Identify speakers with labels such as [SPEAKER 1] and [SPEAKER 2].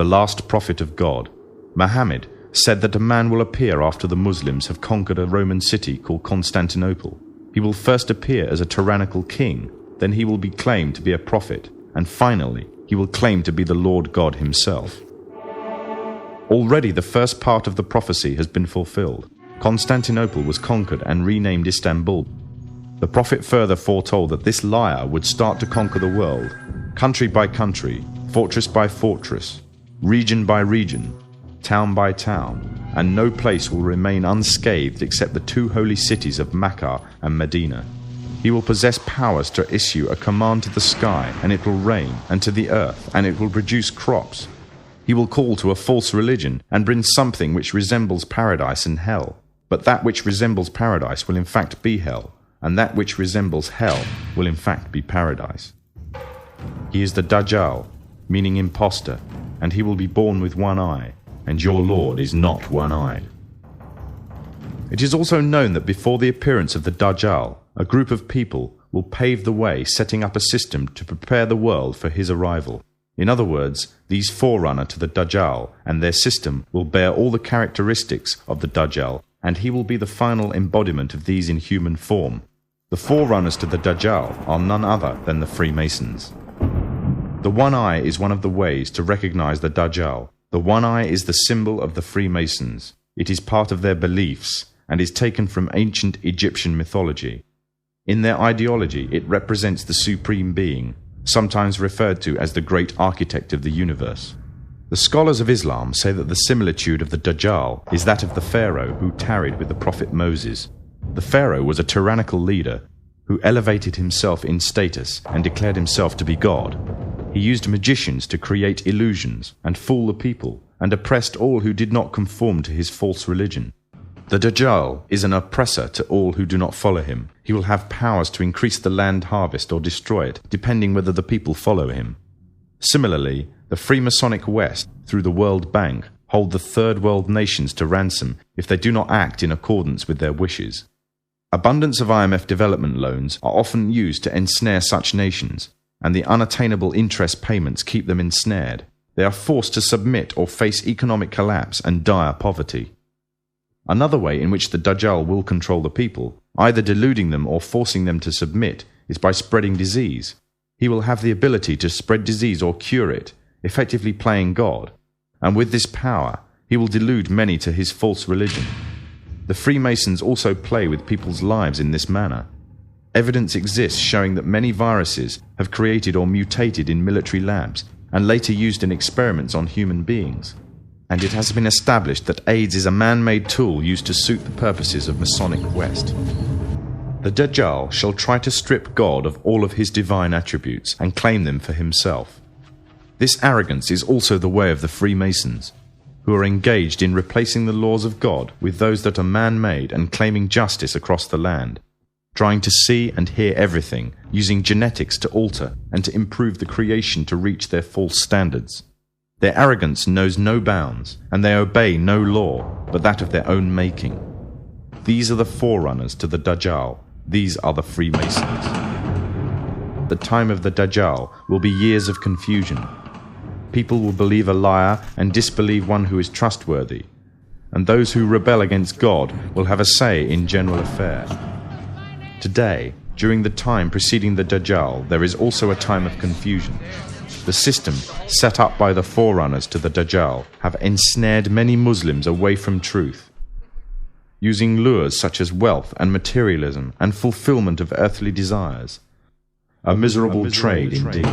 [SPEAKER 1] the last prophet of God, Muhammad, said that a man will appear after the Muslims have conquered a Roman city called Constantinople. He will first appear as a tyrannical king, then he will be claimed to be a prophet, and finally, he will claim to be the Lord God himself. Already the first part of the prophecy has been fulfilled. Constantinople was conquered and renamed Istanbul. The prophet further foretold that this liar would start to conquer the world, country by country, fortress by fortress, region by region, town by town, and no place will remain unscathed except the two holy cities of Mecca and Medina. He will possess powers to issue a command to the sky, and it will rain, and to the earth, and it will produce crops. He will call to a false religion and bring something which resembles paradise and hell. But that which resembles paradise will in fact be hell, and that which resembles hell will in fact be paradise. He is the Dajjal, meaning impostor, and he will be born with one eye, and your Lord is not one-eyed. It is also known that before the appearance of the Dajjal, a group of people will pave the way, setting up a system to prepare the world for his arrival. In other words, these forerunner to the Dajjal and their system will bear all the characteristics of the Dajjal, and he will be the final embodiment of these in human form. The forerunners to the Dajjal are none other than the Freemasons. The one eye is one of the ways to recognize the Dajjal. The one eye is the symbol of the Freemasons. It is part of their beliefs and is taken from ancient Egyptian mythology. In their ideology, it represents the supreme being, sometimes referred to as the great architect of the universe. The scholars of Islam say that the similitude of the Dajjal is that of the Pharaoh who tarried with the prophet Moses. The Pharaoh was a tyrannical leader who elevated himself in status and declared himself to be God. He used magicians to create illusions and fool the people, and oppressed all who did not conform to his false religion. The Dajjal is an oppressor to all who do not follow him. He will have powers to increase the land harvest or destroy it, depending whether the people follow him. Similarly, the Freemasonic West, through the World Bank, hold the Third World nations to ransom if they do not act in accordance with their wishes. Abundance of IMF development loans are often used to ensnare such nations, and the unattainable interest payments keep them ensnared. They are forced to submit or face economic collapse and dire poverty. Another way in which the Dajjal will control the people, either deluding them or forcing them to submit, is by spreading disease. He will have the ability to spread disease or cure it, effectively playing God, and with this power, he will delude many to his false religion. The Freemasons also play with people's lives in this manner. Evidence exists showing that many viruses have created or mutated in military labs and later used in experiments on human beings. And it has been established that AIDS is a man-made tool used to suit the purposes of Masonic West. The Dajjal shall try to strip God of all of his divine attributes and claim them for himself. This arrogance is also the way of the Freemasons, who are engaged in replacing the laws of God with those that are man-made and claiming justice across the land, trying to see and hear everything, using genetics to alter and to improve the creation to reach their false standards. Their arrogance knows no bounds, and they obey no law but that of their own making. These are the forerunners to the Dajjal. These are the Freemasons. The time of the Dajjal will be years of confusion. People will believe a liar and disbelieve one who is trustworthy, and those who rebel against God will have a say in general affairs. Today, during the time preceding the Dajjal, there is also a time of confusion. The system set up by the forerunners to the Dajjal have ensnared many Muslims away from truth, using lures such as wealth and materialism and fulfillment of earthly desires. A miserable trade indeed.